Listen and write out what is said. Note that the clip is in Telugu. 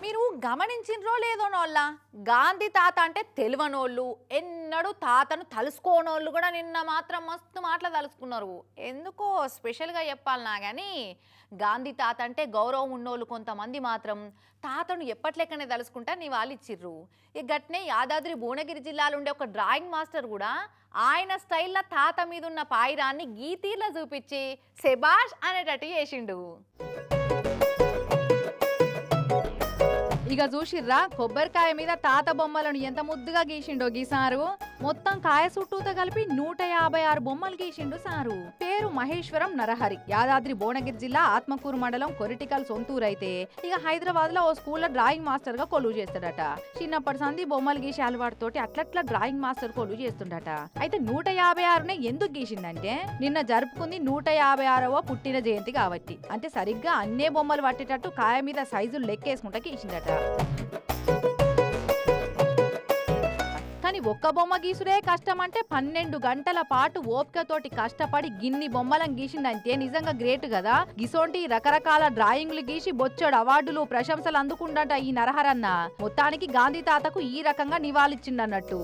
మీరు గమనించినరో లేదో నోళ్ళ గాంధీ తాత అంటే తెలివనోళ్ళు ఎన్నడూ తాతను తలుసుకోనోళ్ళు కూడా నిన్న మాత్రం మస్తు మాటలు తలుసుకున్నారు. ఎందుకో స్పెషల్గా చెప్పాలనా కానీ గాంధీ తాత అంటే గౌరవం ఉన్నోళ్ళు కొంతమంది మాత్రం తాతను ఎప్పట్లెక్కనే తలుసుకుంటా నీ వాళ్ళు ఇచ్చిర్రు. ఈ గట్నే యాదాద్రి భువనగిరి జిల్లాలో ఉండే ఒక డ్రాయింగ్ మాస్టర్ కూడా ఆయన స్టైల్లో తాత మీద ఉన్న పాయిరాన్ని గీతీలో చూపించి శబాష్ అనేటట్టు చేసిండు. ఇక చూసిర్రా కొబ్బరికాయ మీద తాత బొమ్మలను ఎంత ముద్దుగా గీసిండో గీసారు. మొత్తం కాయ చుట్టూతో కలిపి 156 బొమ్మలు గీసిండు సారు. పేరు మహేశ్వరం నరహరి. యాదాద్రి భువనగిరి జిల్లా ఆత్మకూరు మండలం కొరిటికల్ సొంతూరైతే ఇక హైదరాబాద్ లో ఓ స్కూల్లో డ్రాయింగ్ మాస్టర్ గా కొలువు చేస్తాడట. చిన్నప్పటి సంది బొమ్మలు గీసే అలవాటుతోటి అట్లట్లా డ్రాయింగ్ మాస్టర్ కొలువు చేస్తుండట. అయితే 156నే ఎందుకు గీసిండంటే నిన్న జరుపుకుంది 156వ పుట్టిన జయంతి కాబట్టి. అంటే సరిగ్గా అన్నే బొమ్మలు పట్టేటట్టు కాయ మీద సైజులు లెక్కేసుకుంటా గీసిండట. కానీ ఒక్క బొమ్మ గీసుడే కష్టం అంటే 12 గంటల పాటు ఓపికతోటి కష్టపడి గిన్ని బొమ్మలను గీసిందంటే నిజంగా గ్రేట్ కదా. గిసోంటి రకరకాల డ్రాయింగ్లు గీసి బొచ్చడు అవార్డులు ప్రశంసలు అందుకుండట ఈ నరహరన్న. మొత్తానికి గాంధీ తాతకు ఈ రకంగా నివాళిచ్చిండన్నట్టు.